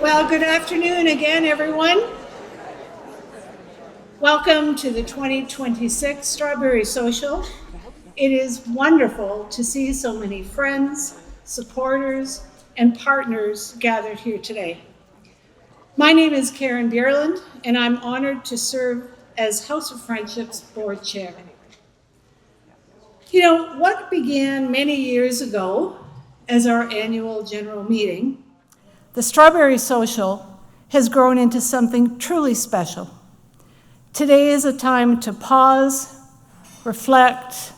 Well, good afternoon again, everyone. Welcome to the 2026 Strawberry Social. It is wonderful to see so many friends, supporters, and partners gathered here today. My name is Karen Bierland, and I'm honored to serve as House of Friendship's board chair. You know, what began many years ago as our annual general meeting, the Strawberry Social has grown into something truly special. Today is a time to pause, reflect,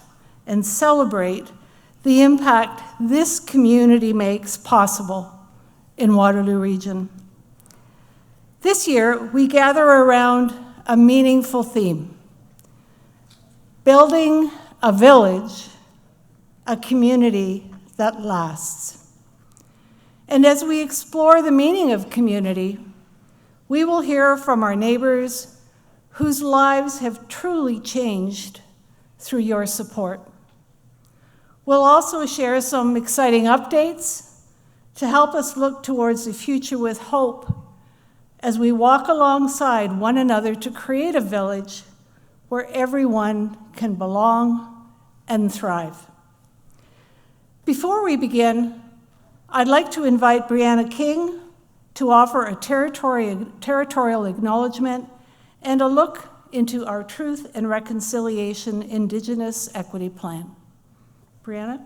and celebrate the impact this community makes possible in Waterloo Region. This year, we gather around a meaningful theme: building a village, a community that lasts. And as we explore the meaning of community, we will hear from our neighbors whose lives have truly changed through your support. We'll also share some exciting updates to help us look towards the future with hope as we walk alongside one another to create a village where everyone can belong and thrive. Before we begin, I'd like to invite Brianna King to offer a territorial acknowledgement and a look into our Truth and Reconciliation Indigenous Equity Plan. Brianna?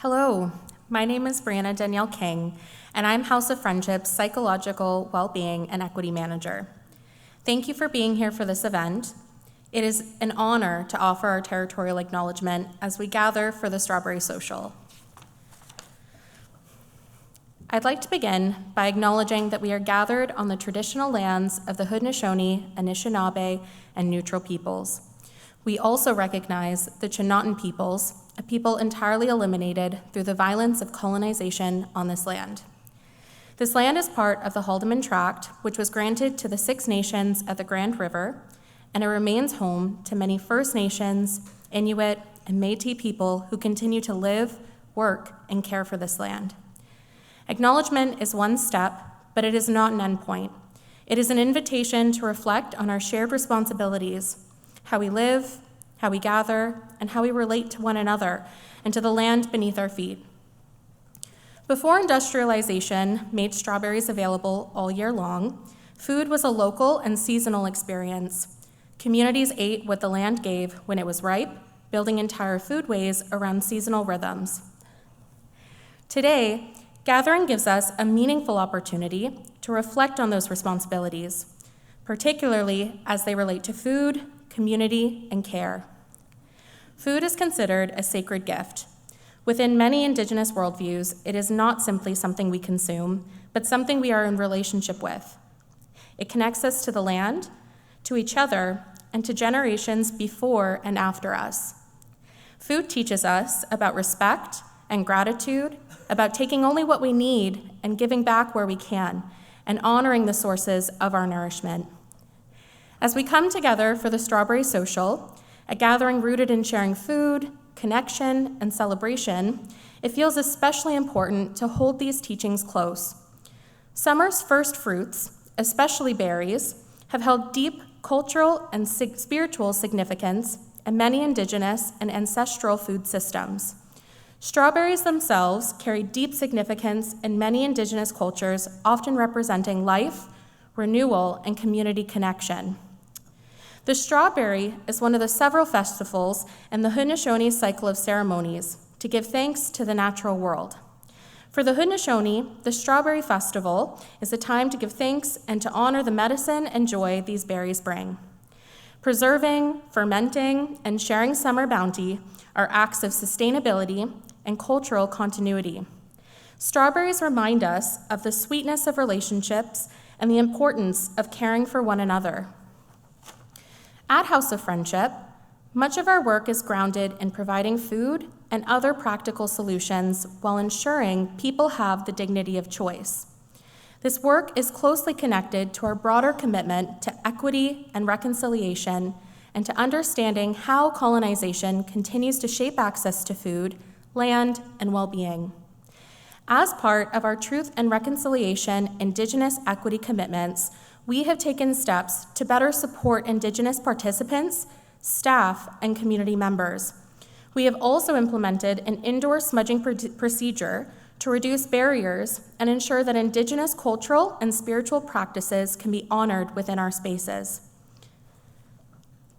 Hello, my name is Brianna Danielle King, and I'm House of Friendship's Psychological Wellbeing and Equity Manager. Thank you for being here for this event. It is an honor to offer our territorial acknowledgement as we gather for the Strawberry Social. I'd like to begin by acknowledging that we are gathered on the traditional lands of the Haudenosaunee, Anishinaabe, and Neutral peoples. We also recognize the Chinootan peoples, a people entirely eliminated through the violence of colonization on this land. This land is part of the Haldimand Tract, which was granted to the Six Nations at the Grand River, and it remains home to many First Nations, Inuit, and Métis people who continue to live, work, and care for this land. Acknowledgement is one step, but it is not an endpoint. It is an invitation to reflect on our shared responsibilities, how we live, how we gather, and how we relate to one another and to the land beneath our feet. Before industrialization made strawberries available all year long, food was a local and seasonal experience. Communities ate what the land gave when it was ripe, building entire foodways around seasonal rhythms. Today, gathering gives us a meaningful opportunity to reflect on those responsibilities, particularly as they relate to food, community, and care. Food is considered a sacred gift. Within many Indigenous worldviews, it is not simply something we consume, but something we are in relationship with. It connects us to the land, to each other, and to generations before and after us. Food teaches us about respect and gratitude, about taking only what we need and giving back where we can, and honoring the sources of our nourishment. As we come together for the Strawberry Social, a gathering rooted in sharing food, connection, and celebration, it feels especially important to hold these teachings close. Summer's first fruits, especially berries, have held deep cultural and spiritual significance in many Indigenous and ancestral food systems. Strawberries themselves carry deep significance in many Indigenous cultures, often representing life, renewal, and community connection. The strawberry is one of the several festivals in the Haudenosaunee cycle of ceremonies to give thanks to the natural world. For the Haudenosaunee, the Strawberry Festival is a time to give thanks and to honor the medicine and joy these berries bring. Preserving, fermenting, and sharing summer bounty are acts of sustainability and cultural continuity. Strawberries remind us of the sweetness of relationships and the importance of caring for one another. At House of Friendship, much of our work is grounded in providing food and other practical solutions while ensuring people have the dignity of choice. This work is closely connected to our broader commitment to equity and reconciliation and to understanding how colonization continues to shape access to food, land, and well-being. As part of our Truth and Reconciliation Indigenous equity commitments, we have taken steps to better support Indigenous participants, staff, and community members. We have also implemented an indoor smudging procedure to reduce barriers and ensure that Indigenous cultural and spiritual practices can be honored within our spaces.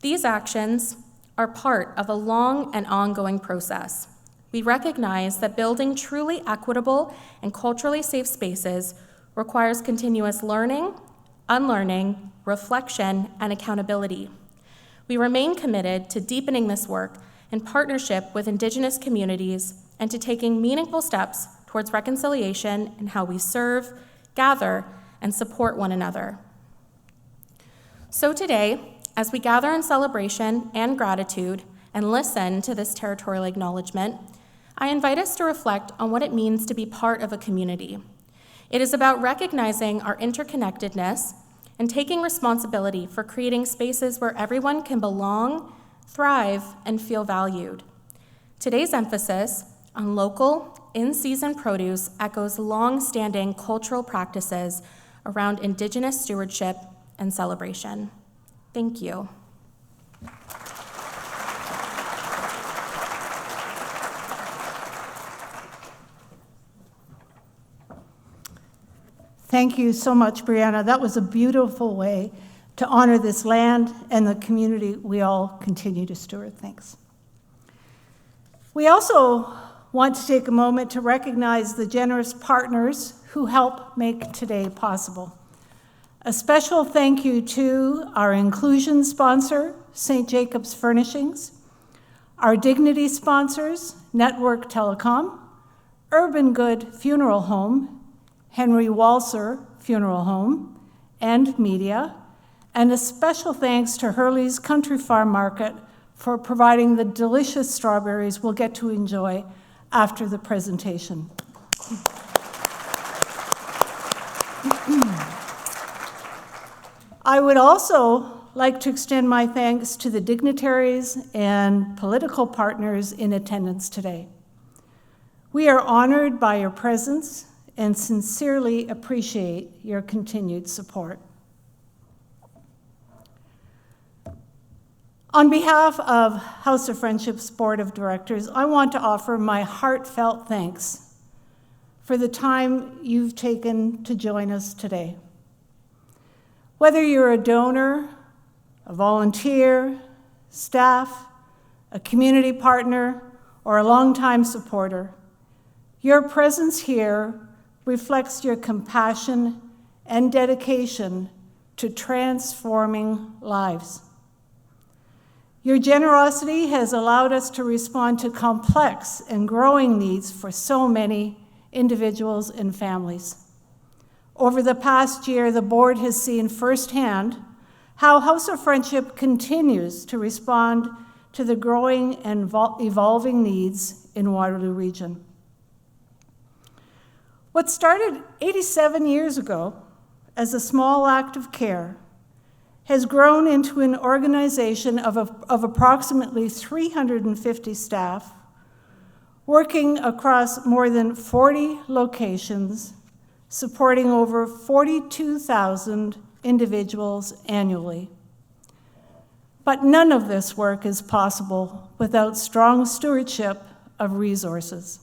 These actions are part of a long and ongoing process. We recognize that building truly equitable and culturally safe spaces requires continuous learning, unlearning, reflection, and accountability. We remain committed to deepening this work in partnership with Indigenous communities and to taking meaningful steps towards reconciliation in how we serve, gather, and support one another. So today, as we gather in celebration and gratitude and listen to this territorial acknowledgement, I invite us to reflect on what it means to be part of a community. It is about recognizing our interconnectedness and taking responsibility for creating spaces where everyone can belong, thrive, and feel valued. Today's emphasis on local, in-season produce echoes long-standing cultural practices around Indigenous stewardship and celebration. Thank you. Thank you so much, Brianna. That was a beautiful way to honor this land and the community we all continue to steward. Thanks. We also want to take a moment to recognize the generous partners who help make today possible. A special thank you to our inclusion sponsor, St. Jacobs Furnishings, our dignity sponsors, Network Telecom, Urban Good Funeral Home, Henry Walser Funeral Home, and media, and a special thanks to Hurley's Country Farm Market for providing the delicious strawberries we'll get to enjoy after the presentation. I would also like to extend my thanks to the dignitaries and political partners in attendance today. We are honored by your presence and sincerely appreciate your continued support. On behalf of House of Friendship's Board of Directors, I want to offer my heartfelt thanks for the time you've taken to join us today. Whether you're a donor, a volunteer, staff, a community partner, or a longtime supporter, your presence here reflects your compassion and dedication to transforming lives. Your generosity has allowed us to respond to complex and growing needs for so many individuals and families. Over the past year, the board has seen firsthand how House of Friendship continues to respond to the growing and evolving needs in Waterloo Region. What started 87 years ago as a small act of care has grown into an organization of approximately 350 staff, working across more than 40 locations, supporting over 42,000 individuals annually. But none of this work is possible without strong stewardship of resources.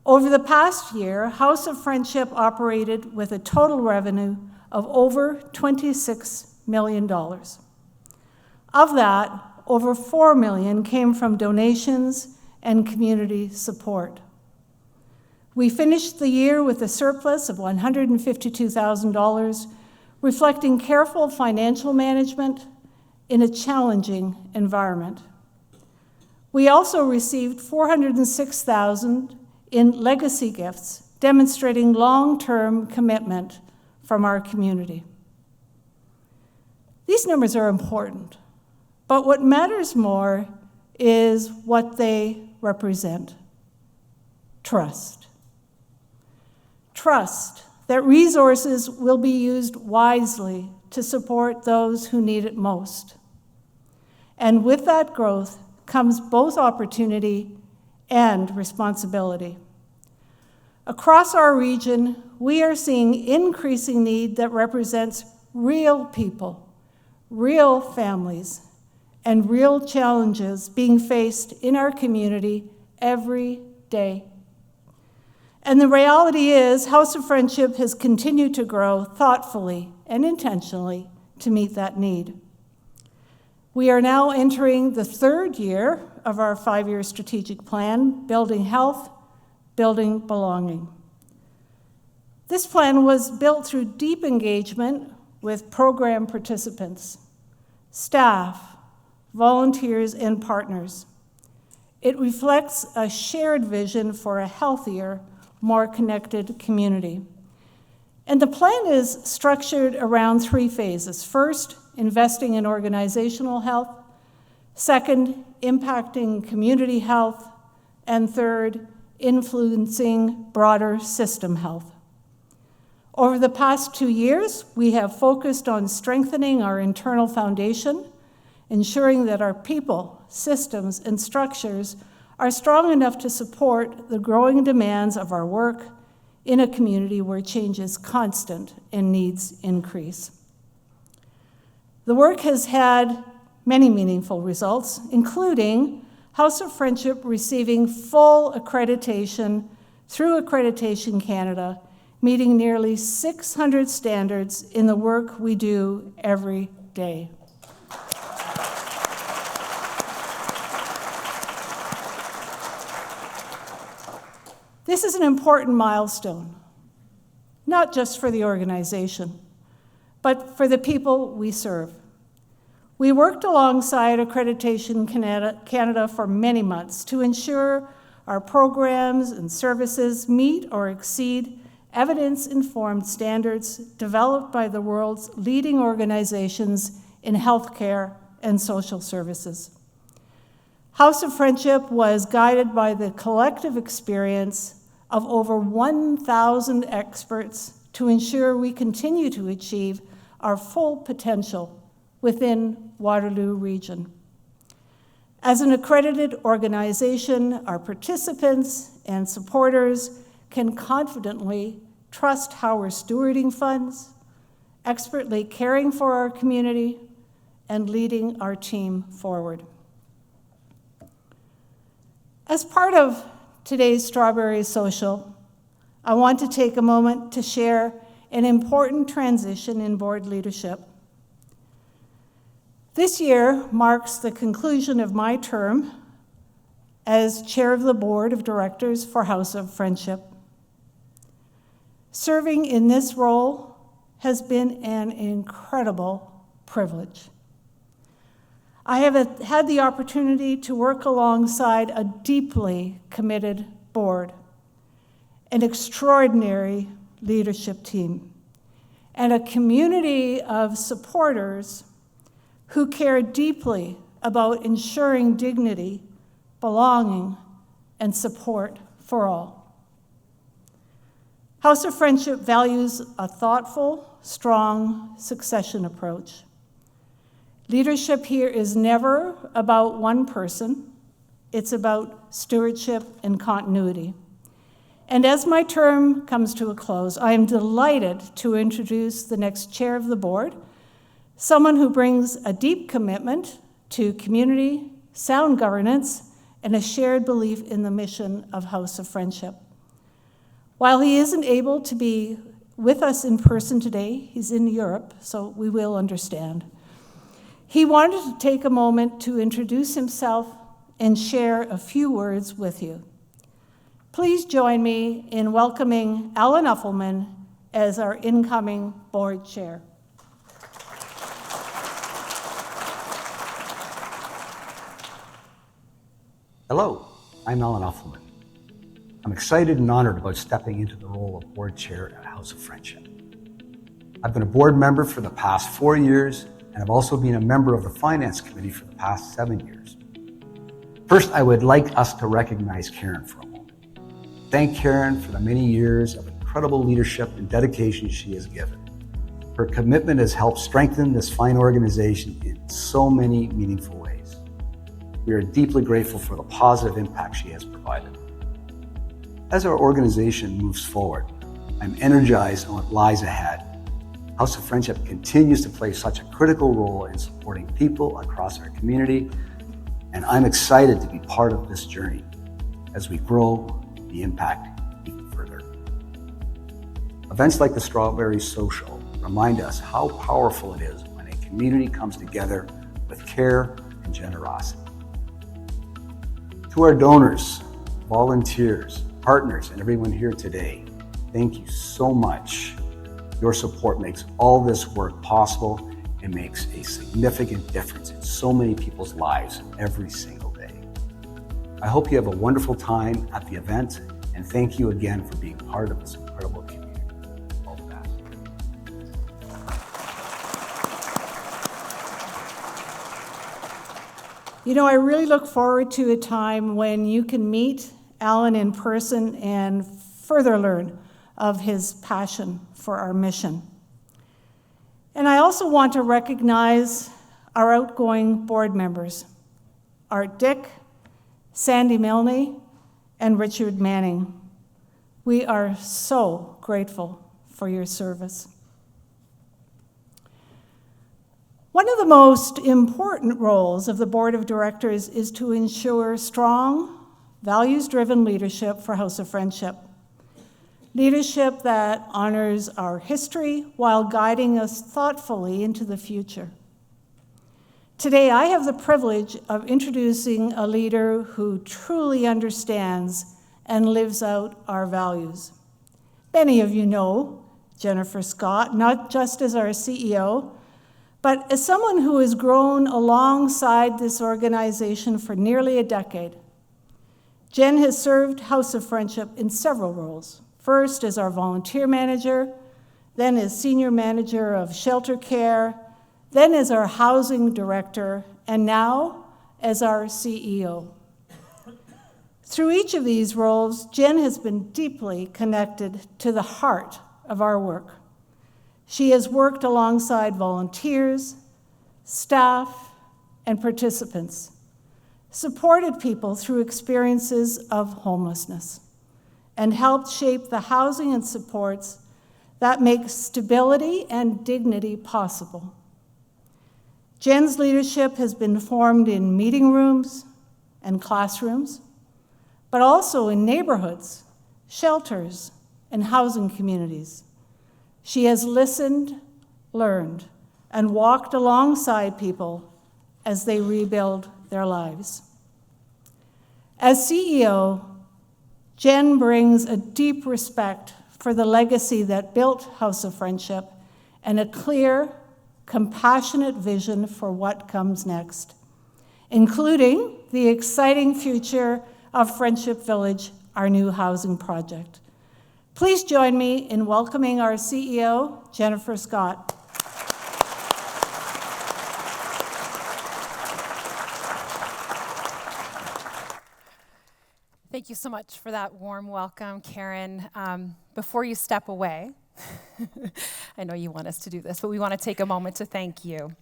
Over the past year, House of Friendship operated with a total revenue of over $26 million. Of that, over $4 million came from donations and community support. We finished the year with a surplus of $152,000, reflecting careful financial management in a challenging environment. We also received $406,000 in legacy gifts, demonstrating long-term commitment from our community. These numbers are important, but what matters more is what they represent. Trust. Trust that resources will be used wisely to support those who need it most. And with that growth comes both opportunity and responsibility. Across our region, we are seeing increasing need that represents real people, real families, and real challenges being faced in our community every day. And the reality is, House of Friendship has continued to grow thoughtfully and intentionally to meet that need. We are now entering the third year of our 5-year strategic plan, Building Health, Building Belonging. This plan was built through deep engagement with program participants, staff, volunteers, and partners. It reflects a shared vision for a healthier, more connected community. And the plan is structured around 3 phases. First, investing in organizational health. Second, impacting community health. And third, influencing broader system health. Over the past 2 years, we have focused on strengthening our internal foundation, ensuring that our people, systems, and structures are strong enough to support the growing demands of our work in a community where change is constant and needs increase. The work has had many meaningful results, including House of Friendship receiving full accreditation through Accreditation Canada, meeting nearly 600 standards in the work we do every day. This is an important milestone, not just for the organization, but for the people we serve. We worked alongside Accreditation Canada for many months to ensure our programs and services meet or exceed evidence-informed standards developed by the world's leading organizations in healthcare and social services. House of Friendship was guided by the collective experience of over 1,000 experts to ensure we continue to achieve our full potential within Waterloo Region. As an accredited organization, our participants and supporters can confidently trust how we're stewarding funds, expertly caring for our community, and leading our team forward. As part of today's Strawberry Social, I want to take a moment to share an important transition in board leadership. This year marks the conclusion of my term as chair of the board of directors for House of Friendship. Serving in this role has been an incredible privilege. I have had the opportunity to work alongside a deeply committed board, an extraordinary leadership team, and a community of supporters who care deeply about ensuring dignity, belonging, and support for all. House of Friendship values a thoughtful, strong succession approach. Leadership here is never about one person. It's about stewardship and continuity. And as my term comes to a close, I am delighted to introduce the next chair of the board, someone who brings a deep commitment to community, sound governance, and a shared belief in the mission of House of Friendship. While he isn't able to be with us in person today, he's in Europe, so we will understand. He wanted to take a moment to introduce himself and share a few words with you. Please join me in welcoming Alan Uffelman as our incoming board chair. Hello, I'm Alan Uffelman. I'm excited and honored about stepping into the role of board chair at House of Friendship. I've been a board member for the past 4 years, and I've also been a member of the Finance Committee for the past 7 years. First, I would like us to recognize Karen for a moment. Thank Karen for the many years of incredible leadership and dedication she has given. Her commitment has helped strengthen this fine organization in so many meaningful ways. We are deeply grateful for the positive impact she has provided. As our organization moves forward, I'm energized on what lies ahead. House of Friendship continues to play such a critical role in supporting people across our community, and I'm excited to be part of this journey as we grow the impact even further. Events like the Strawberry Social remind us how powerful it is when a community comes together with care and generosity. To our donors, volunteers, partners, and everyone here today, thank you so much. Your support makes all this work possible and makes a significant difference in so many people's lives every single day. I hope you have a wonderful time at the event, and thank you again for being part of this incredible community. All the best. You know, I really look forward to a time when you can meet Alan in person and further learn of his passion for our mission. And I also want to recognize our outgoing board members, Art Dick, Sandy Milne, and Richard Manning. We are so grateful for your service. One of the most important roles of the Board of Directors is to ensure strong, values-driven leadership for House of Friendship. Leadership that honors our history while guiding us thoughtfully into the future. Today, I have the privilege of introducing a leader who truly understands and lives out our values. Many of you know Jennifer Scott, not just as our CEO, but as someone who has grown alongside this organization for nearly a decade. Jen has served House of Friendship in several roles. First as our volunteer manager, then as senior manager of shelter care, then as our housing director, and now as our CEO. Through each of these roles, Jen has been deeply connected to the heart of our work. She has worked alongside volunteers, staff, and participants, supported people through experiences of homelessness, and helped shape the housing and supports that make stability and dignity possible. Jen's leadership has been formed in meeting rooms and classrooms, but also in neighborhoods, shelters, and housing communities. She has listened, learned, and walked alongside people as they rebuild their lives. As CEO, Jen brings a deep respect for the legacy that built House of Friendship and a clear, compassionate vision for what comes next, including the exciting future of Friendship Village, our new housing project. Please join me in welcoming our CEO, Jennifer Scott. Thank you so much for that warm welcome, Karen. Before you step away, I know you want us to do this, but we want to take a moment to thank you.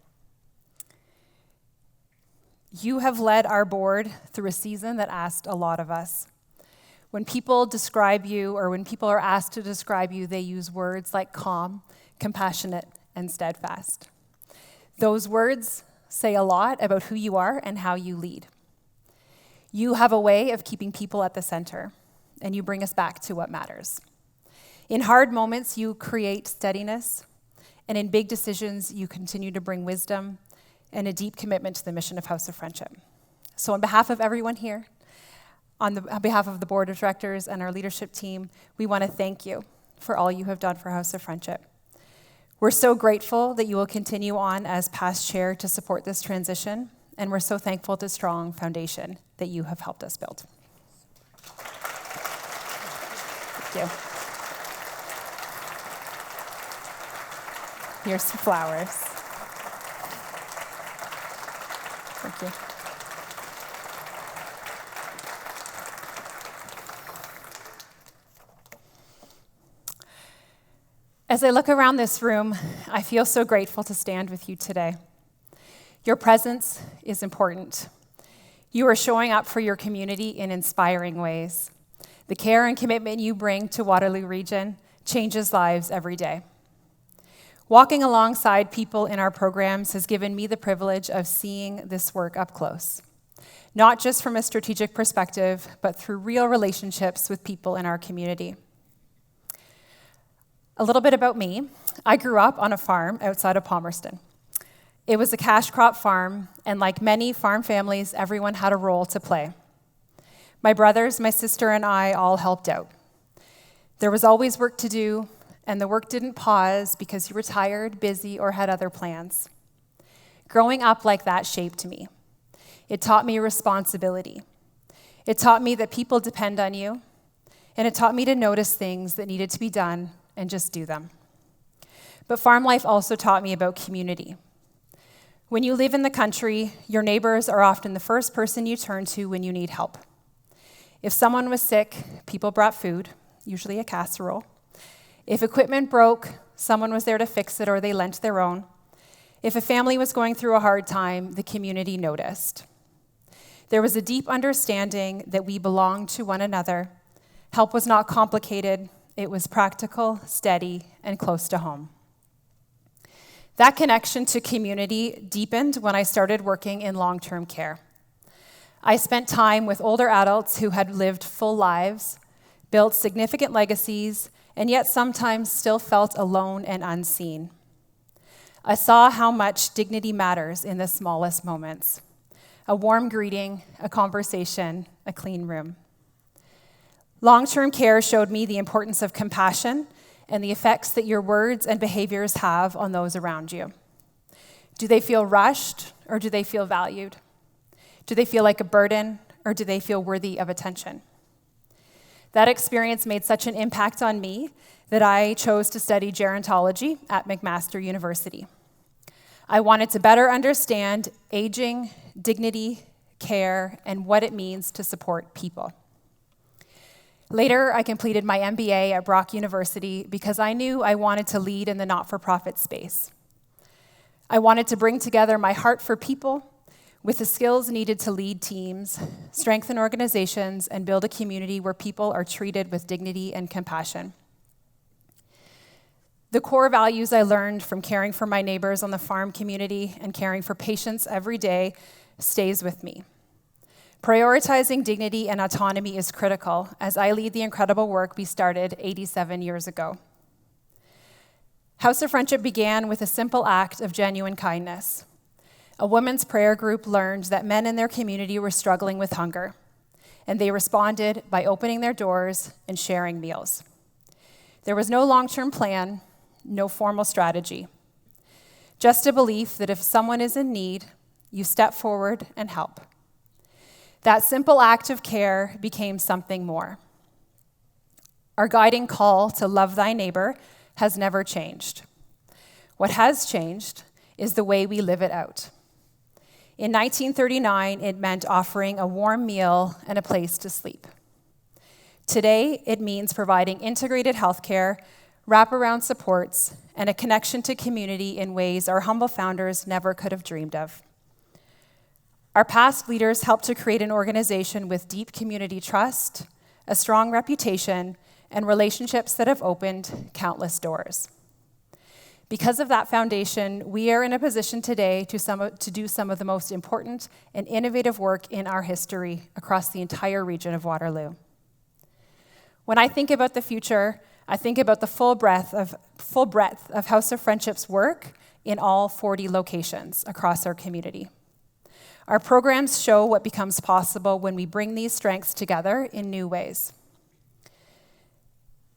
You have led our board through a season that asked a lot of us. When people describe you, or when people are asked to describe you, they use words like calm, compassionate, and steadfast. Those words say a lot about who you are and how you lead. You have a way of keeping people at the center, and you bring us back to what matters. In hard moments, you create steadiness, and in big decisions, you continue to bring wisdom and a deep commitment to the mission of House of Friendship. So on behalf of everyone here, on behalf of the board of directors and our leadership team, we want to thank you for all you have done for House of Friendship. We're so grateful that you will continue on as past chair to support this transition, and we're so thankful to the strong foundation that you have helped us build. Thank you. Here's some flowers. Thank you. As I look around this room, I feel so grateful to stand with you today. Your presence is important. You are showing up for your community in inspiring ways. The care and commitment you bring to Waterloo Region changes lives every day. Walking alongside people in our programs has given me the privilege of seeing this work up close, not just from a strategic perspective, but through real relationships with people in our community. A little bit about me. I grew up on a farm outside of Palmerston. It was a cash crop farm, and like many farm families, everyone had a role to play. My brothers, my sister, and I all helped out. There was always work to do, and the work didn't pause because you were tired, busy, or had other plans. Growing up like that shaped me. It taught me responsibility. It taught me that people depend on you, and it taught me to notice things that needed to be done and just do them. But farm life also taught me about community. When you live in the country, your neighbors are often the first person you turn to when you need help. If someone was sick, people brought food, usually a casserole. If equipment broke, someone was there to fix it or they lent their own. If a family was going through a hard time, the community noticed. There was a deep understanding that we belonged to one another. Help was not complicated. It was practical, steady, and close to home. That connection to community deepened when I started working in long-term care. I spent time with older adults who had lived full lives, built significant legacies, and yet sometimes still felt alone and unseen. I saw how much dignity matters in the smallest moments. A warm greeting, a conversation, a clean room. Long-term care showed me the importance of compassion and the effects that your words and behaviors have on those around you. Do they feel rushed, or do they feel valued? Do they feel like a burden, or do they feel worthy of attention? That experience made such an impact on me that I chose to study gerontology at McMaster University. I wanted to better understand aging, dignity, care, and what it means to support people. Later, I completed my MBA at Brock University because I knew I wanted to lead in the not-for-profit space. I wanted to bring together my heart for people with the skills needed to lead teams, strengthen organizations, and build a community where people are treated with dignity and compassion. The core values I learned from caring for my neighbors on the farm community and caring for patients every day stays with me. Prioritizing dignity and autonomy is critical as I lead the incredible work we started 87 years ago. House of Friendship began with a simple act of genuine kindness. A women's prayer group learned that men in their community were struggling with hunger, and they responded by opening their doors and sharing meals. There was no long-term plan, no formal strategy, just a belief that if someone is in need, you step forward and help. That simple act of care became something more. Our guiding call to love thy neighbor has never changed. What has changed is the way we live it out. In 1939, it meant offering a warm meal and a place to sleep. Today, it means providing integrated healthcare, wraparound supports, and a connection to community in ways our humble founders never could have dreamed of. Our past leaders helped to create an organization with deep community trust, a strong reputation, and relationships that have opened countless doors. Because of that foundation, we are in a position today to do some of the most important and innovative work in our history across the entire region of Waterloo. When I think about the future, I think about the full breadth of House of Friendship's work in all 40 locations across our community. Our programs show what becomes possible when we bring these strengths together in new ways.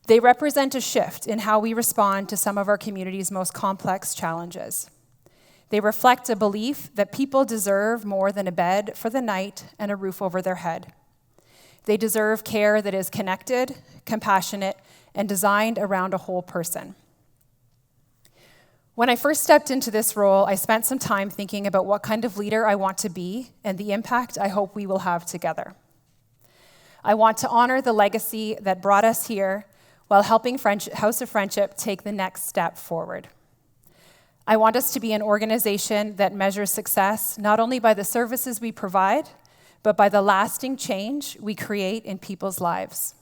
They represent a shift in how we respond to some of our community's most complex challenges. They reflect a belief that people deserve more than a bed for the night and a roof over their head. They deserve care that is connected, compassionate, and designed around a whole person. When I first stepped into this role, I spent some time thinking about what kind of leader I want to be and the impact I hope we will have together. I want to honor the legacy that brought us here while helping House of Friendship take the next step forward. I want us to be an organization that measures success not only by the services we provide, but by the lasting change we create in people's lives.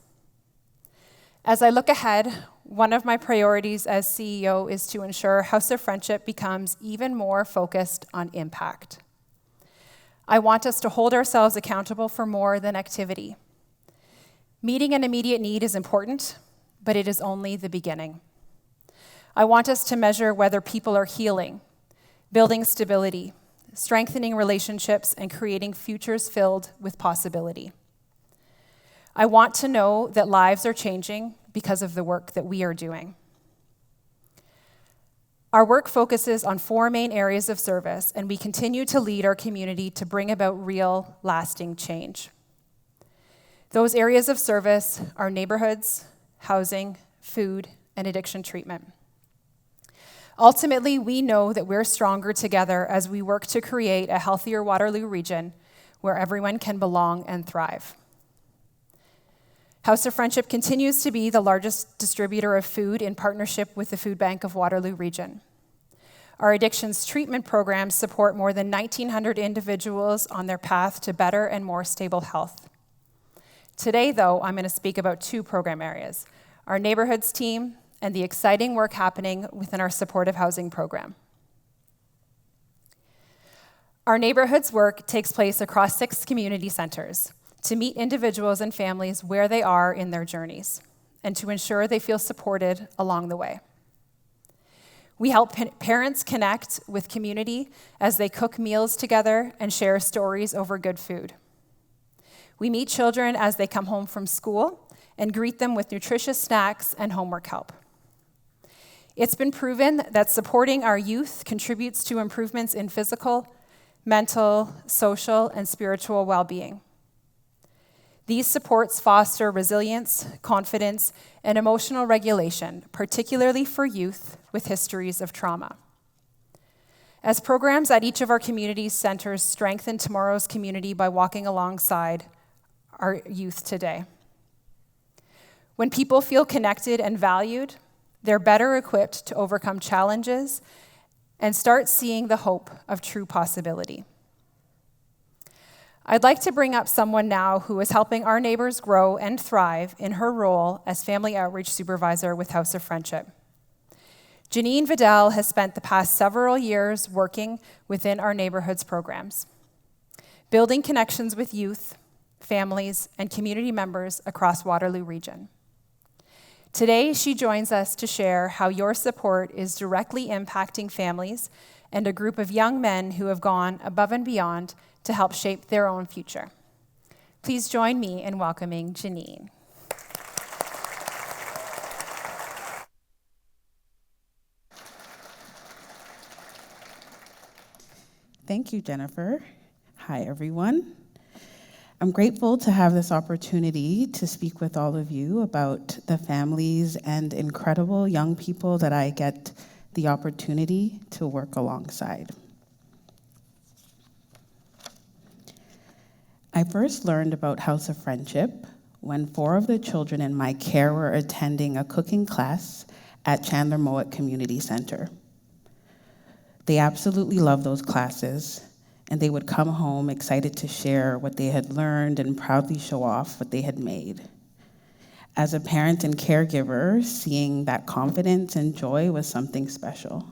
As I look ahead, one of my priorities as CEO is to ensure House of Friendship becomes even more focused on impact. I want us to hold ourselves accountable for more than activity. Meeting an immediate need is important, but it is only the beginning. I want us to measure whether people are healing, building stability, strengthening relationships, and creating futures filled with possibility. I want to know that lives are changing because of the work that we are doing. Our work focuses on 4 main areas of service, and we continue to lead our community to bring about real, lasting change. Those areas of service are neighborhoods, housing, food, and addiction treatment. Ultimately, we know that we're stronger together as we work to create a healthier Waterloo region where everyone can belong and thrive. House of Friendship continues to be the largest distributor of food in partnership with the Food Bank of Waterloo Region. Our addictions treatment programs support more than 1,900 individuals on their path to better and more stable health. Today, though, I'm going to speak about 2 program areas, our neighborhoods team and the exciting work happening within our supportive housing program. Our neighborhoods work takes place across 6 community centers to meet individuals and families where they are in their journeys and to ensure they feel supported along the way. We help parents connect with community as they cook meals together and share stories over good food. We meet children as they come home from school and greet them with nutritious snacks and homework help. It's been proven that supporting our youth contributes to improvements in physical, mental, social, and spiritual well-being. These supports foster resilience, confidence, and emotional regulation, particularly for youth with histories of trauma. As programs at each of our community centers strengthen tomorrow's community by walking alongside our youth today. When people feel connected and valued, they're better equipped to overcome challenges and start seeing the hope of true possibility. I'd like to bring up someone now who is helping our neighbors grow and thrive in her role as Family Outreach Supervisor with House of Friendship. Janine Vidal has spent the past several years working within our neighborhoods programs, building connections with youth, families, and community members across Waterloo Region. Today, she joins us to share how your support is directly impacting families and a group of young men who have gone above and beyond to help shape their own future. Please join me in welcoming Janine. Thank you, Jennifer. Hi, everyone. I'm grateful to have this opportunity to speak with all of you about the families and incredible young people that I get the opportunity to work alongside. I first learned about House of Friendship when 4 of the children in my care were attending a cooking class at Chandler Mowat Community Center. They absolutely loved those classes, and they would come home excited to share what they had learned and proudly show off what they had made. As a parent and caregiver, seeing that confidence and joy was something special.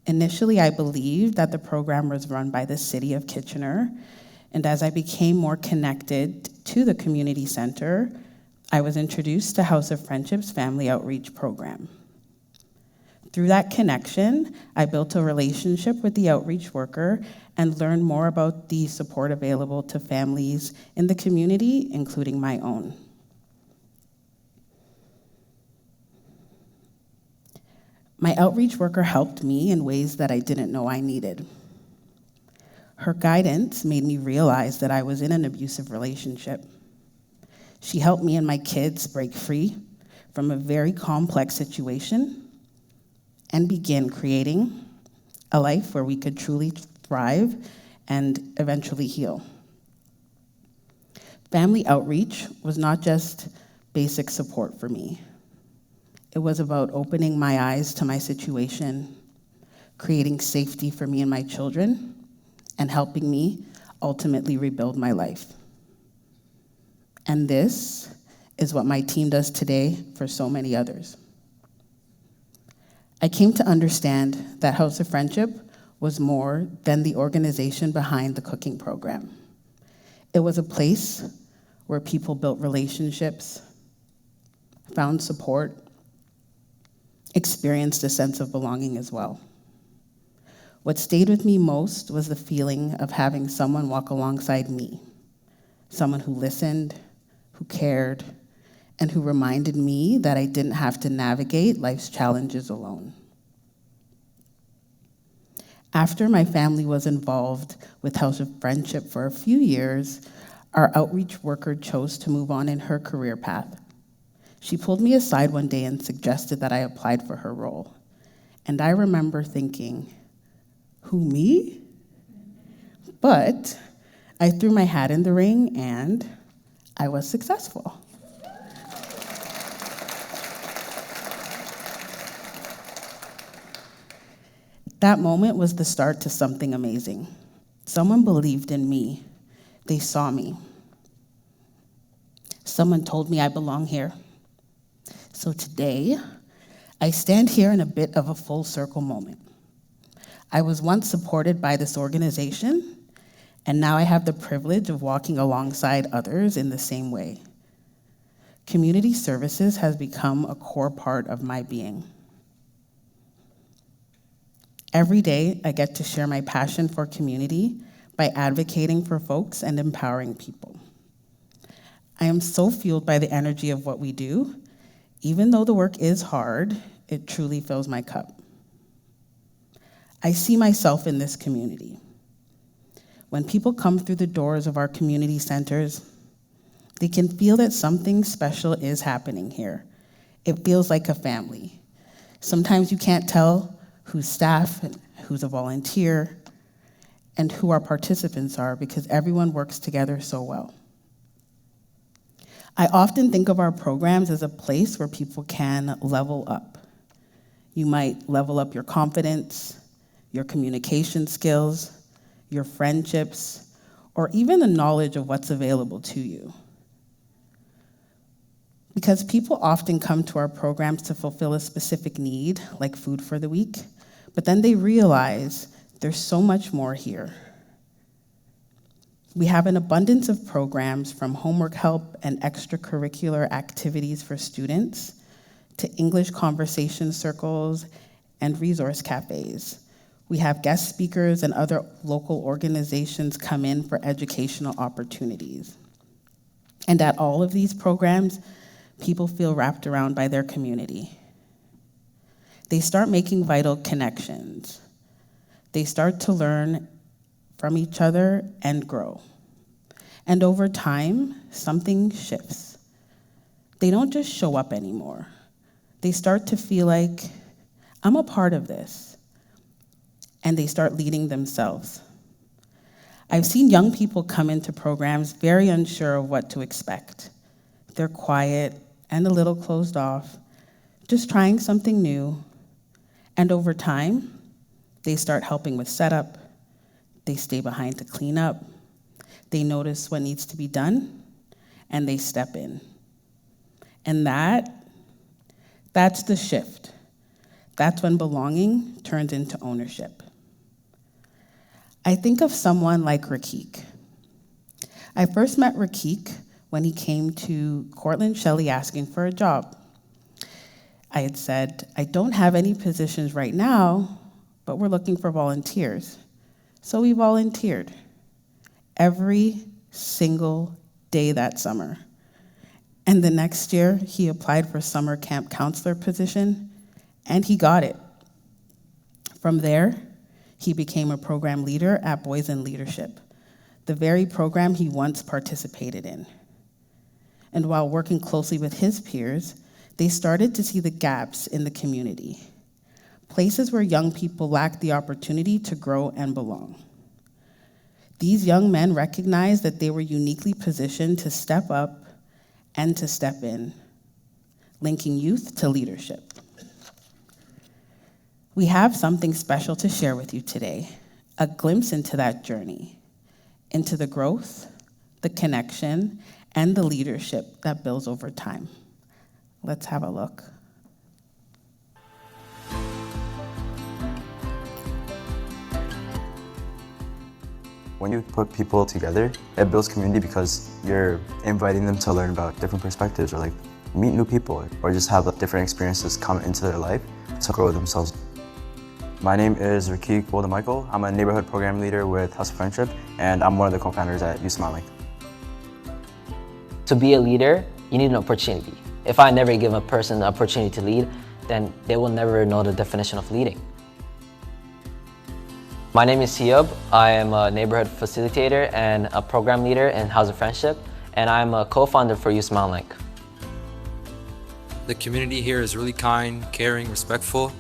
Initially, I believed that the program was run by the City of Kitchener, and as I became more connected to the community center, I was introduced to House of Friendship's Family Outreach program. Through that connection, I built a relationship with the outreach worker and learned more about the support available to families in the community, including my own. My outreach worker helped me in ways that I didn't know I needed. Her guidance made me realize that I was in an abusive relationship. She helped me and my kids break free from a very complex situation and begin creating a life where we could truly thrive and eventually heal. Family outreach was not just basic support for me. It was about opening my eyes to my situation, creating safety for me and my children, and helping me ultimately rebuild my life. And this is what my team does today for so many others. I came to understand that House of Friendship was more than the organization behind the cooking program. It was a place where people built relationships, found support, experienced a sense of belonging as well. What stayed with me most was the feeling of having someone walk alongside me, someone who listened, who cared, and who reminded me that I didn't have to navigate life's challenges alone. After my family was involved with House of Friendship for a few years, our outreach worker chose to move on in her career path. She pulled me aside one day and suggested that I applied for her role. And I remember thinking, who, me? But I threw my hat in the ring and I was successful. That moment was the start to something amazing. Someone believed in me. They saw me. Someone told me I belong here. So today, I stand here in a bit of a full circle moment. I was once supported by this organization, and now I have the privilege of walking alongside others in the same way. Community services has become a core part of my being. Every day, I get to share my passion for community by advocating for folks and empowering people. I am so fueled by the energy of what we do. Even though the work is hard, it truly fills my cup. I see myself in this community. When people come through the doors of our community centers, they can feel that something special is happening here. It feels like a family. Sometimes you can't tell who's staff and who's a volunteer and who our participants are because everyone works together so well. I often think of our programs as a place where people can level up. You might level up your confidence, your communication skills, your friendships, or even the knowledge of what's available to you. Because people often come to our programs to fulfill a specific need, like food for the week, but then they realize there's so much more here. We have an abundance of programs from homework help and extracurricular activities for students to English conversation circles and resource cafes. We have guest speakers and other local organizations come in for educational opportunities. And at all of these programs, people feel wrapped around by their community. They start making vital connections. They start to learn from each other and grow. And over time, something shifts. They don't just show up anymore. They start to feel like, I'm a part of this. And they start leading themselves. I've seen young people come into programs very unsure of what to expect. They're quiet and a little closed off, just trying something new. And over time, they start helping with setup. They stay behind to clean up. They notice what needs to be done, and they step in. And that's the shift. That's when belonging turns into ownership. I think of someone like Rakik. I first met Rakik when he came to Cortland Shelley asking for a job. I had said, I don't have any positions right now, but we're looking for volunteers. So we volunteered every single day that summer. And the next year, he applied for summer camp counselor position, and he got it. From there, he became a program leader at Boys in Leadership, the very program he once participated in. And while working closely with his peers, they started to see the gaps in the community, places where young people lack the opportunity to grow and belong. These young men recognized that they were uniquely positioned to step up and to step in, linking youth to leadership. We have something special to share with you today, a glimpse into that journey. into the growth, the connection, and the leadership that builds over time. Let's have a look. When you put people together, it builds community because you're inviting them to learn about different perspectives or like meet new people or just have different experiences come into their life to grow themselves. My name is Rakik Woldemichael. I'm a neighborhood program leader with House of Friendship, and I'm one of the co-founders at Youth Smiling. To be a leader, you need an opportunity. If I never give a person the opportunity to lead, then they will never know the definition of leading. My name is Hiob. I am a neighborhood facilitator and a program leader in House of Friendship, and I'm a co-founder for Youth Smiling. The community here is really kind, caring, respectful.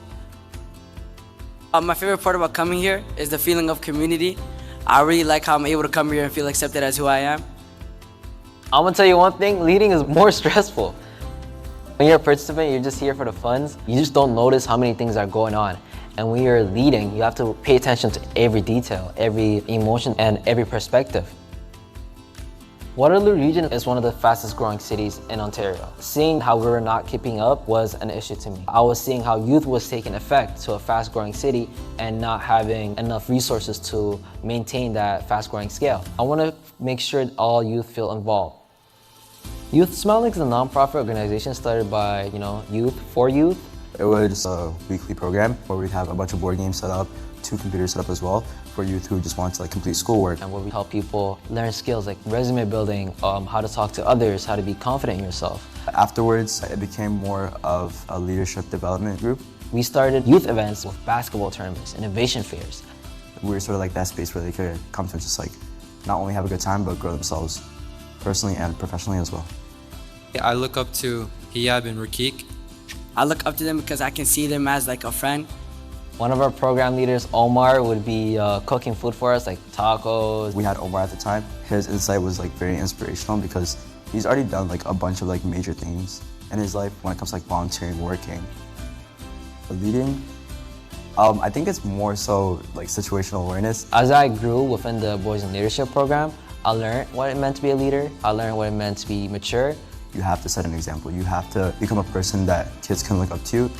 My favorite part about coming here is the feeling of community. I really like how I'm able to come here and feel accepted as who I am. I'm gonna tell you one thing, leading is more stressful. When you're a participant, you're just here for the funds. You just don't notice how many things are going on. And when you're leading, you have to pay attention to every detail, every emotion, and every perspective. Waterloo Region is one of the fastest growing cities in Ontario. Seeing how we were not keeping up was an issue to me. I was seeing how youth was taking effect to a fast growing city and not having enough resources to maintain that fast growing scale. I want to make sure all youth feel involved. Youth Smiling is a nonprofit organization started by youth for youth. It was a weekly program where we'd have a bunch of board games set up, 2 computers set up as well for youth who just want to complete schoolwork. And where we help people learn skills like resume building, how to talk to others, how to be confident in yourself. Afterwards, it became more of a leadership development group. We started youth events with basketball tournaments, innovation fairs. We were sort of like that space where they could come to just not only have a good time, but grow themselves personally and professionally as well. I look up to Hiob and Rakik. I look up to them because I can see them as a friend. One of our program leaders, Omar, would be cooking food for us, like tacos. We had Omar at the time. His insight was very inspirational because he's already done a bunch of major things in his life when it comes to volunteering, working. But leading, I think it's more so situational awareness. As I grew within the Boys in Leadership program, I learned what it meant to be a leader. I learned what it meant to be mature. You have to set an example. You have to become a person that kids can look up to.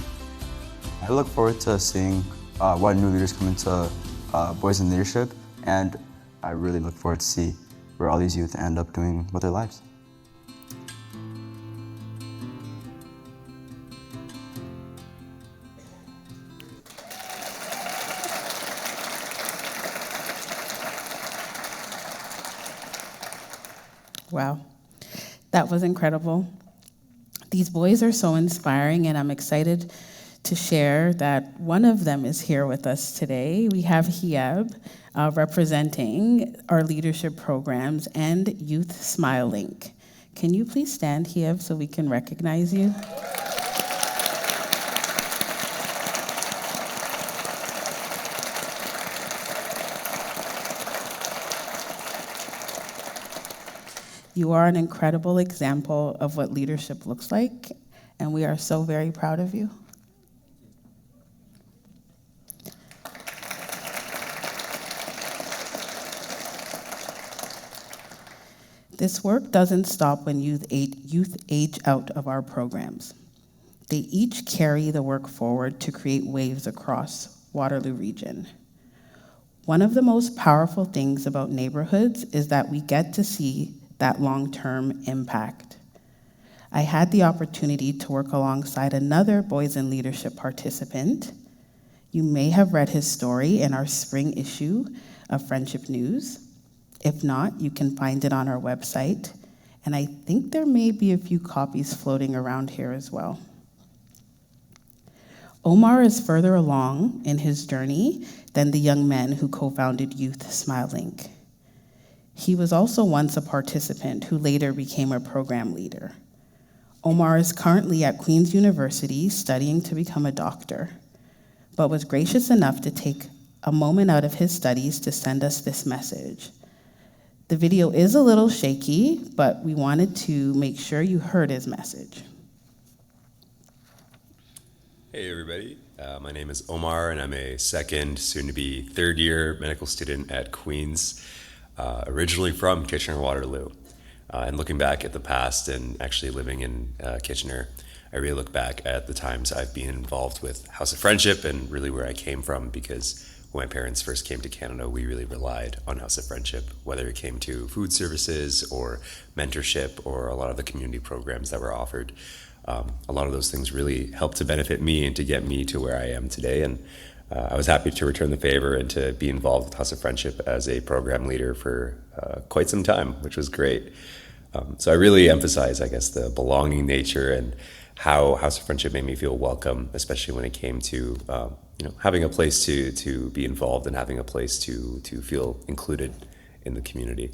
I look forward to seeing what new leaders come into Boys in Leadership, and I really look forward to see where all these youth end up doing with their lives. Wow, that was incredible. These boys are so inspiring, and I'm excited to share that one of them is here with us today. We have Hiob representing our leadership programs and Youth Smiling. Can you please stand, Hiob, so we can recognize you? You are an incredible example of what leadership looks like, and we are so very proud of you. This work doesn't stop when youth age out of our programs. They each carry the work forward to create waves across Waterloo Region. One of the most powerful things about neighborhoods is that we get to see that long-term impact. I had the opportunity to work alongside another Boys in Leadership participant. You may have read his story in our spring issue of Friendship News. If not, you can find it on our website, and I think there may be a few copies floating around here as well. Omar is further along in his journey than the young men who co-founded Youth Smiling. He was also once a participant who later became a program leader. Omar is currently at Queen's University studying to become a doctor, but was gracious enough to take a moment out of his studies to send us this message. The video is a little shaky, but we wanted to make sure you heard his message. Hey everybody, my name is Omar and I'm a second, soon to be third year medical student at Queen's. originally from Kitchener-Waterloo. And looking back at the past and actually living in Kitchener, I really look back at the times I've been involved with House of Friendship and really where I came from, because when my parents first came to Canada, we really relied on House of Friendship, whether it came to food services or mentorship or a lot of the community programs that were offered. A lot of those things really helped to benefit me and to get me to where I am today. And I was happy to return the favor and to be involved with House of Friendship as a program leader for quite some time, which was great. So I really emphasize, I guess, the belonging nature and how House of Friendship made me feel welcome, especially when it came to having a place to be involved and having a place to feel included in the community.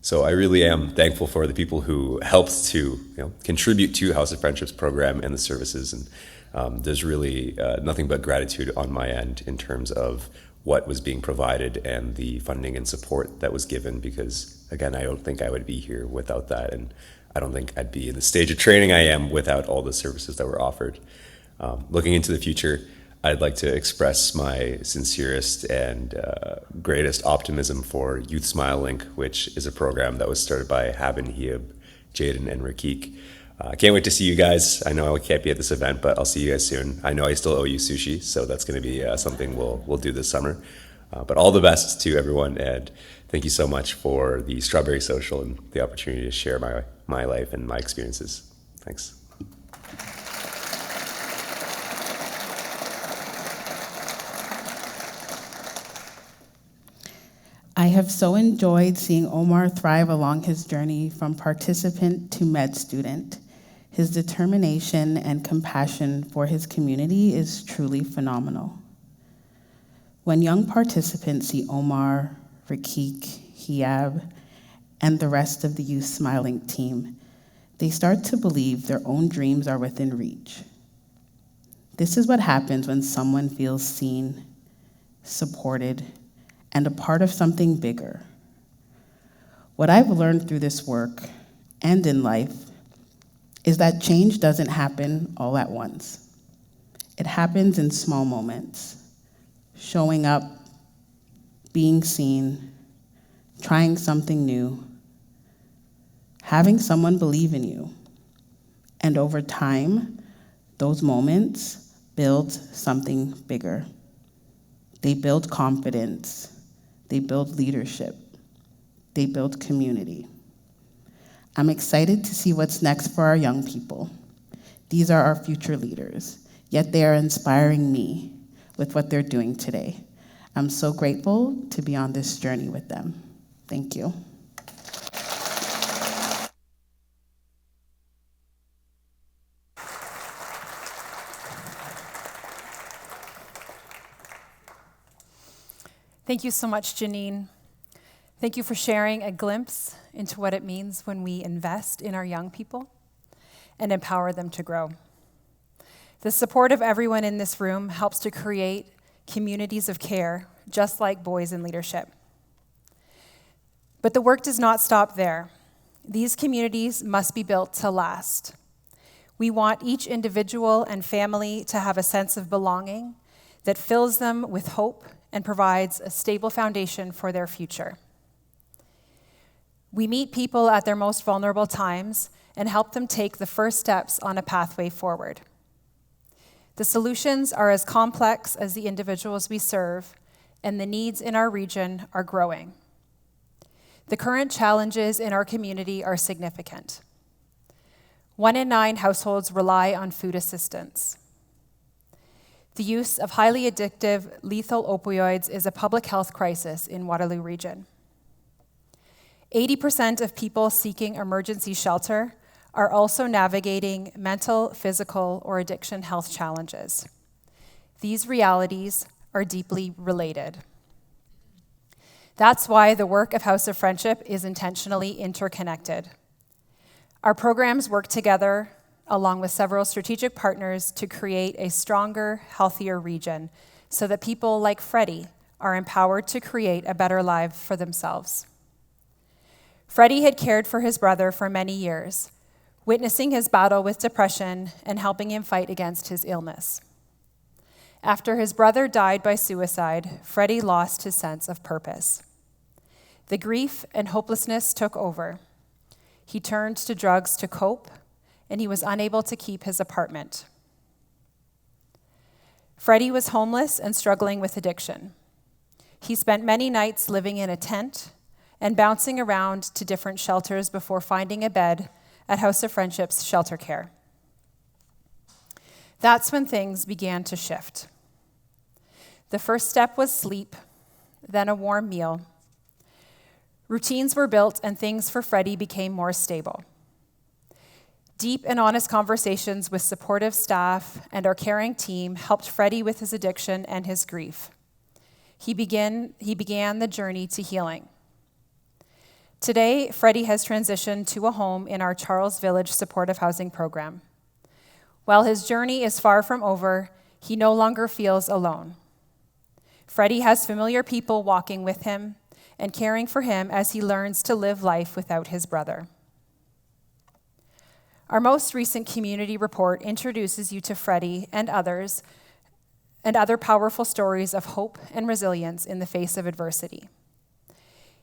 So I really am thankful for the people who helped to contribute to House of Friendship's program and the services. And there's really nothing but gratitude on my end in terms of what was being provided and the funding and support that was given, because again, I don't think I would be here without that, and I don't think I'd be in the stage of training I am without all the services that were offered. Looking into the future, I'd like to express my sincerest and greatest optimism for Youth Smile Link, which is a program that was started by Haben, Hiab, Jaden, and Rakik. I can't wait to see you guys. I know I can't be at this event, but I'll see you guys soon. I know I still owe you sushi, so that's going to be something we'll do this summer. But all the best to everyone, and thank you so much for the Strawberry Social and the opportunity to share my life and my experiences. Thanks. I have so enjoyed seeing Omar thrive along his journey from participant to med student. His determination and compassion for his community is truly phenomenal. When young participants see Omar, Rakik, Hiab, and the rest of the Youth Smile Link team, they start to believe their own dreams are within reach. This is what happens when someone feels seen, supported, and a part of something bigger. What I've learned through this work and in life is that change doesn't happen all at once. It happens in small moments. Showing up, being seen, trying something new, having someone believe in you. And over time, those moments build something bigger. They build confidence, they build leadership, they build community. I'm excited to see what's next for our young people. These are our future leaders, yet they are inspiring me with what they're doing today. I'm so grateful to be on this journey with them. Thank you. Thank you so much, Janine. Thank you for sharing a glimpse into what it means when we invest in our young people and empower them to grow. The support of everyone in this room helps to create communities of care, just like Boys in Leadership. But the work does not stop there. These communities must be built to last. We want each individual and family to have a sense of belonging that fills them with hope and provides a stable foundation for their future. We meet people at their most vulnerable times and help them take the first steps on a pathway forward. The solutions are as complex as the individuals we serve, and the needs in our region are growing. The current challenges in our community are significant. 1 in 9 households rely on food assistance. The use of highly addictive, lethal opioids is a public health crisis in Waterloo Region. 80% of people seeking emergency shelter are also navigating mental, physical, or addiction health challenges. These realities are deeply related. That's why the work of House of Friendship is intentionally interconnected. Our programs work together along with several strategic partners to create a stronger, healthier region so that people like Freddie are empowered to create a better life for themselves. Freddie had cared for his brother for many years, witnessing his battle with depression and helping him fight against his illness. After his brother died by suicide, Freddie lost his sense of purpose. The grief and hopelessness took over. He turned to drugs to cope, and he was unable to keep his apartment. Freddie was homeless and struggling with addiction. He spent many nights living in a tent and bouncing around to different shelters before finding a bed at House of Friendship's shelter care. That's when things began to shift. The first step was sleep, then a warm meal. Routines were built and things for Freddie became more stable. Deep and honest conversations with supportive staff and our caring team helped Freddie with his addiction and his grief. He began the journey to healing. Today, Freddie has transitioned to a home in our Charles Village supportive housing program. While his journey is far from over, he no longer feels alone. Freddie has familiar people walking with him and caring for him as he learns to live life without his brother. Our most recent community report introduces you to Freddie and others and other powerful stories of hope and resilience in the face of adversity.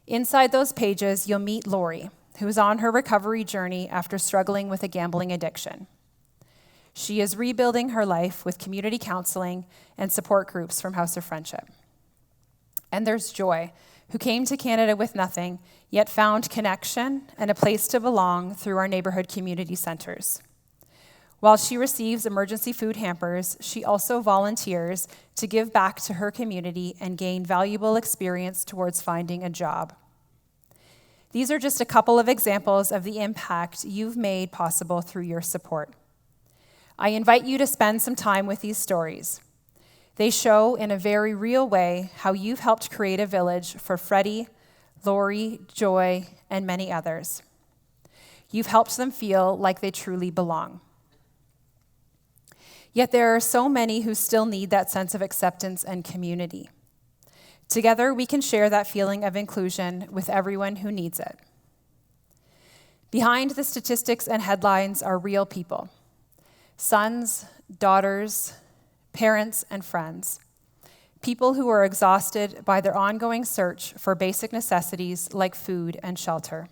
Inside those pages, you'll meet Lori, who is on her recovery journey after struggling with a gambling addiction. She is rebuilding her life with community counseling and support groups from House of Friendship. And there's Joy, who came to Canada with nothing, yet found connection and a place to belong through our neighborhood community centers. While she receives emergency food hampers, she also volunteers to give back to her community and gain valuable experience towards finding a job. These are just a couple of examples of the impact you've made possible through your support. I invite you to spend some time with these stories. They show in a very real way how you've helped create a village for Freddie, Lori, Joy, and many others. You've helped them feel like they truly belong. Yet there are so many who still need that sense of acceptance and community. Together, we can share that feeling of inclusion with everyone who needs it. Behind the statistics and headlines are real people: sons, daughters, parents, and friends. People who are exhausted by their ongoing search for basic necessities like food and shelter.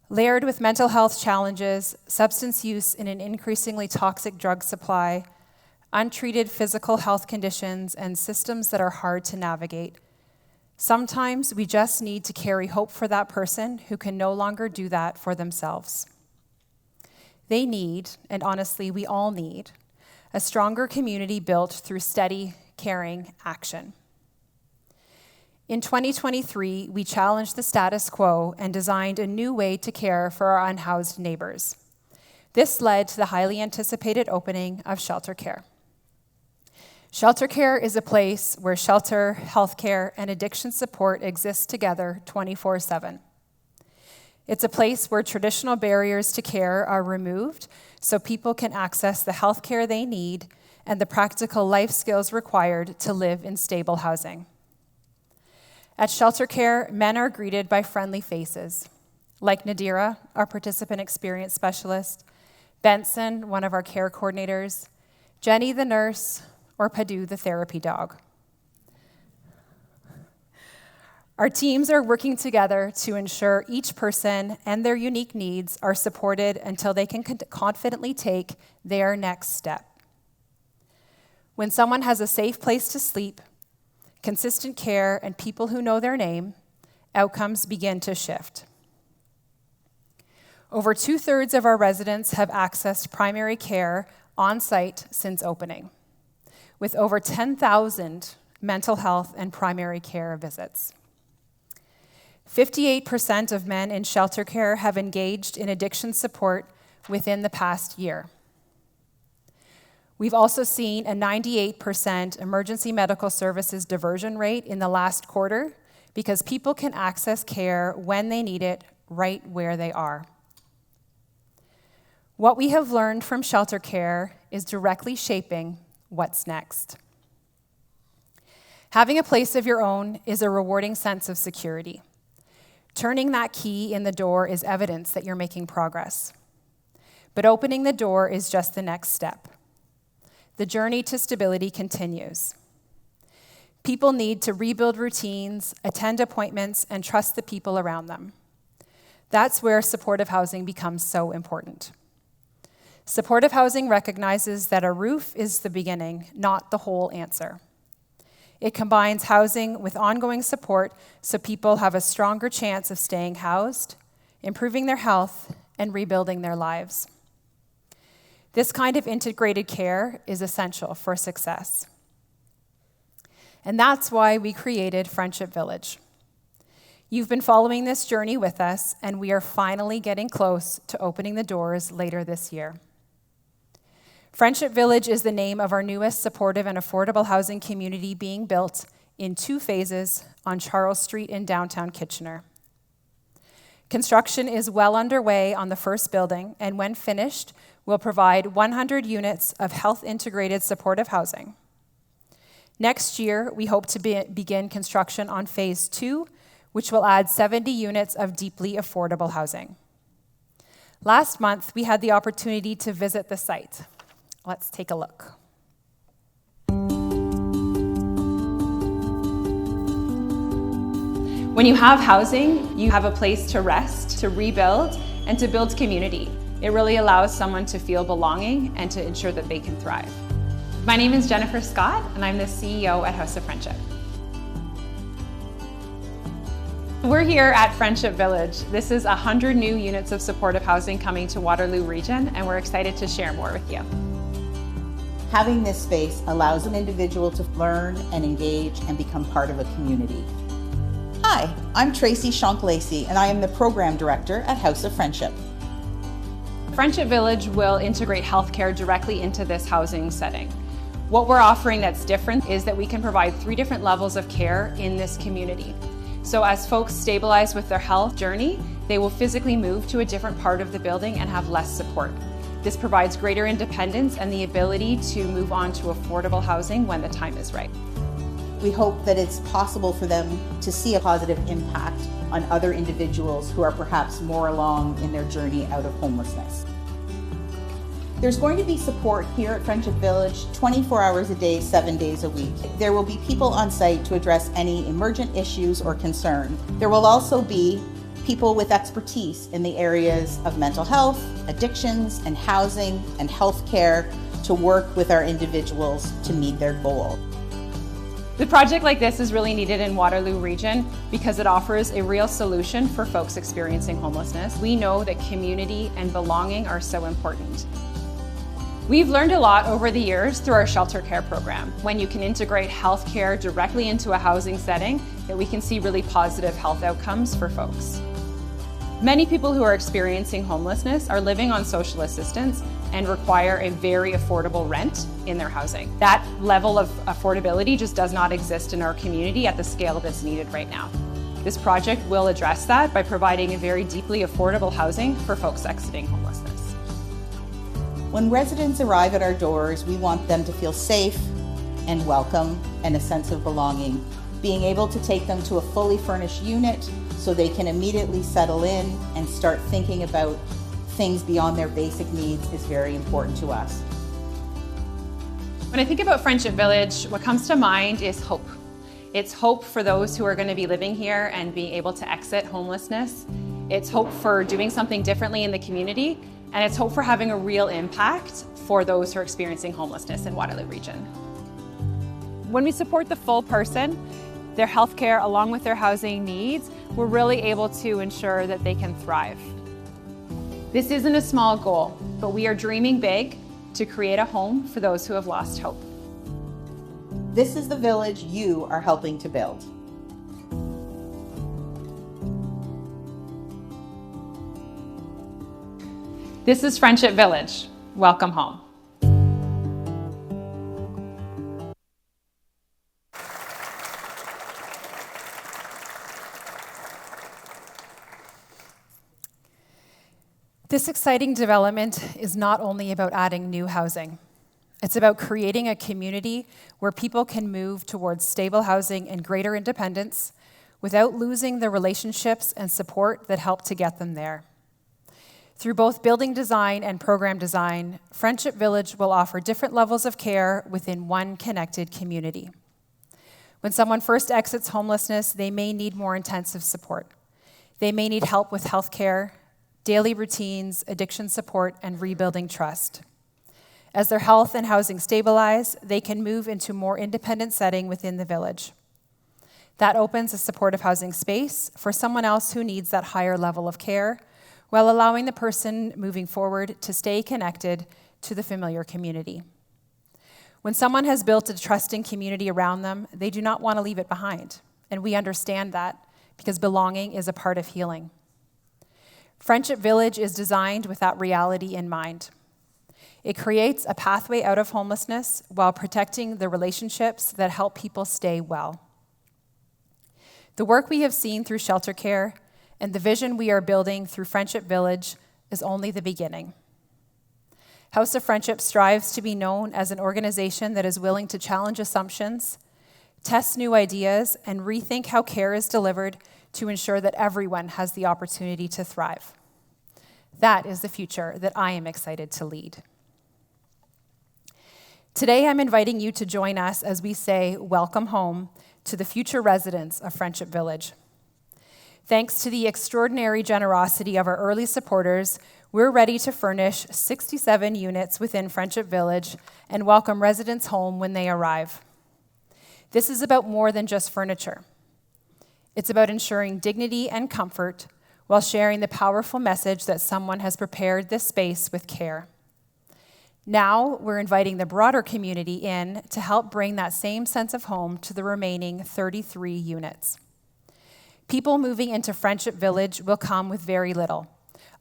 Layered with mental health challenges, substance use in an increasingly toxic drug supply, untreated physical health conditions, and systems that are hard to navigate. Sometimes we just need to carry hope for that person who can no longer do that for themselves. They need, and honestly, we all need, a stronger community built through steady, caring action. In 2023, we challenged the status quo and designed a new way to care for our unhoused neighbors. This led to the highly anticipated opening of Shelter Care. Shelter Care is a place where shelter, healthcare, and addiction support exist together 24/7. It's a place where traditional barriers to care are removed so people can access the healthcare they need and the practical life skills required to live in stable housing. At Shelter Care, men are greeted by friendly faces, like Nadira, our participant experience specialist, Benson, one of our care coordinators, Jenny, the nurse, or Padu, the therapy dog. Our teams are working together to ensure each person and their unique needs are supported until they can confidently take their next step. When someone has a safe place to sleep, consistent care, and people who know their name, outcomes begin to shift. Over 2/3 of our residents have accessed primary care on-site since opening, with over 10,000 mental health and primary care visits. 58% of men in Shelter Care have engaged in addiction support within the past year. We've also seen a 98% emergency medical services diversion rate in the last quarter because people can access care when they need it, right where they are. What we have learned from Shelter Care is directly shaping what's next. Having a place of your own is a rewarding sense of security. Turning that key in the door is evidence that you're making progress. But opening the door is just the next step. The journey to stability continues. People need to rebuild routines, attend appointments, and trust the people around them. That's where supportive housing becomes so important. Supportive housing recognizes that a roof is the beginning, not the whole answer. It combines housing with ongoing support so people have a stronger chance of staying housed, improving their health, and rebuilding their lives. This kind of integrated care is essential for success. And that's why we created Friendship Village. You've been following this journey with us, and we are finally getting close to opening the doors later this year. Friendship Village is the name of our newest supportive and affordable housing community being built in 2 phases on Charles Street in downtown Kitchener. Construction is well underway on the first building, and when finished, will provide 100 units of health-integrated supportive housing. Next year, we hope to begin construction on phase 2, which will add 70 units of deeply affordable housing. Last month, we had the opportunity to visit the site. Let's take a look. When you have housing, you have a place to rest, to rebuild, and to build community. It really allows someone to feel belonging and to ensure that they can thrive. My name is Jennifer Scott, and I'm the CEO at House of Friendship. We're here at Friendship Village. This is 100 new units of supportive housing coming to Waterloo Region, and we're excited to share more with you. Having this space allows an individual to learn and engage and become part of a community. Hi, I'm Tracy Shonk-Lacey, and I am the Program Director at House of Friendship. Friendship Village will integrate healthcare directly into this housing setting. What we're offering that's different is that we can provide 3 different levels of care in this community. So as folks stabilize with their health journey, they will physically move to a different part of the building and have less support. This provides greater independence and the ability to move on to affordable housing when the time is right. We hope that it's possible for them to see a positive impact on other individuals who are perhaps more along in their journey out of homelessness. There's going to be support here at Friendship Village 24 hours a day, 7 days a week. There will be people on site to address any emergent issues or concern. There will also be people with expertise in the areas of mental health, addictions, and housing and healthcare to work with our individuals to meet their goal. The project like this is really needed in Waterloo Region because it offers a real solution for folks experiencing homelessness. We know that community and belonging are so important. We've learned a lot over the years through our shelter care program. When you can integrate healthcare directly into a housing setting, that we can see really positive health outcomes for folks. Many people who are experiencing homelessness are living on social assistance and require a very affordable rent in their housing. That level of affordability just does not exist in our community at the scale that's needed right now. This project will address that by providing a very deeply affordable housing for folks exiting homelessness. When residents arrive at our doors, we want them to feel safe and welcome and a sense of belonging. Being able to take them to a fully furnished unit so they can immediately settle in and start thinking about things beyond their basic needs is very important to us. When I think about Friendship Village, what comes to mind is hope. It's hope for those who are going to be living here and being able to exit homelessness. It's hope for doing something differently in the community, and it's hope for having a real impact for those who are experiencing homelessness in Waterloo Region. When we support the full person, their healthcare along with their housing needs, we're really able to ensure that they can thrive. This isn't a small goal, but we are dreaming big to create a home for those who have lost hope. This is the village you are helping to build. This is Friendship Village. Welcome home. This exciting development is not only about adding new housing. It's about creating a community where people can move towards stable housing and greater independence without losing the relationships and support that help to get them there. Through both building design and program design, Friendship Village will offer different levels of care within one connected community. When someone first exits homelessness, they may need more intensive support. They may need help with healthcare, daily routines, addiction support, and rebuilding trust. As their health and housing stabilize, they can move into a more independent setting within the village. That opens a supportive housing space for someone else who needs that higher level of care, while allowing the person moving forward to stay connected to the familiar community. When someone has built a trusting community around them, they do not want to leave it behind, and we understand that because belonging is a part of healing. Friendship Village is designed with that reality in mind. It creates a pathway out of homelessness while protecting the relationships that help people stay well. The work we have seen through shelter care and the vision we are building through Friendship Village is only the beginning. House of Friendship strives to be known as an organization that is willing to challenge assumptions, test new ideas, and rethink how care is delivered to ensure that everyone has the opportunity to thrive. That is the future that I am excited to lead. Today, I'm inviting you to join us as we say welcome home to the future residents of Friendship Village. Thanks to the extraordinary generosity of our early supporters, we're ready to furnish 67 units within Friendship Village and welcome residents home when they arrive. This is about more than just furniture. It's about ensuring dignity and comfort while sharing the powerful message that someone has prepared this space with care. Now, we're inviting the broader community in to help bring that same sense of home to the remaining 33 units. People moving into Friendship Village will come with very little,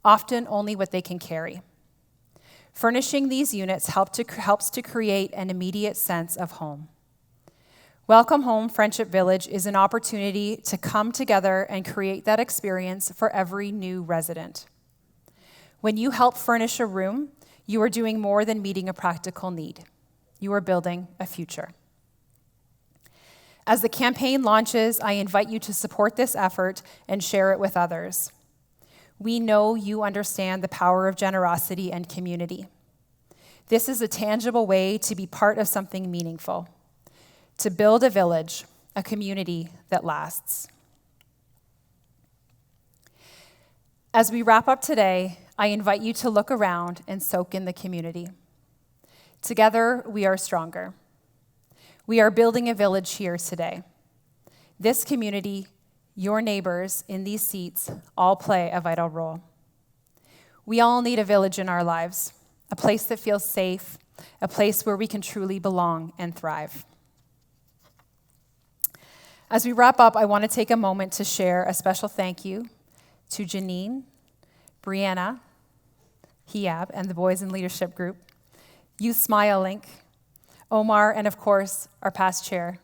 often only what they can carry. Furnishing these units helps to create an immediate sense of home. Welcome Home Friendship Village is an opportunity to come together and create that experience for every new resident. When you help furnish a room, you are doing more than meeting a practical need. You are building a future. As the campaign launches, I invite you to support this effort and share it with others. We know you understand the power of generosity and community. This is a tangible way to be part of something meaningful, to build a village, a community that lasts. As we wrap up today, I invite you to look around and soak in the community. Together, we are stronger. We are building a village here today. This community, your neighbors in these seats, all play a vital role. We all need a village in our lives, a place that feels safe, a place where we can truly belong and thrive. As we wrap up, I want to take a moment to share a special thank you to Janine, Brianna, Hiab, and the Boys in Leadership Group, Youth Smile Link, Omar, and of course, our past chair.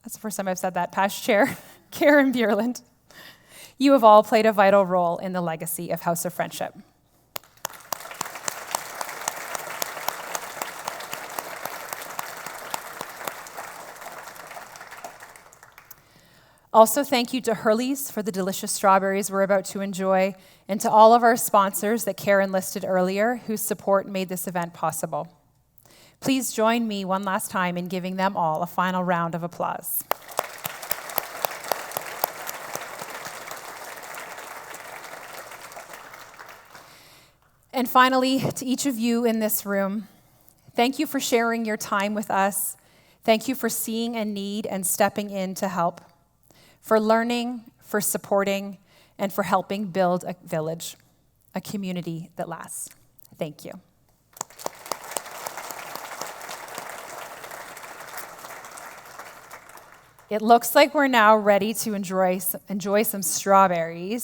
That's the first time I've said that, past chair, Karen Bierland. You have all played a vital role in the legacy of House of Friendship. Also, thank you to Hurley's for the delicious strawberries we're about to enjoy, and to all of our sponsors that Karen listed earlier, whose support made this event possible. Please join me one last time in giving them all a final round of applause. And finally, to each of you in this room, thank you for sharing your time with us. Thank you for seeing a need and stepping in to help, for learning, for supporting, and for helping build a village, a community that lasts. Thank you. It looks like we're now ready to enjoy some strawberries.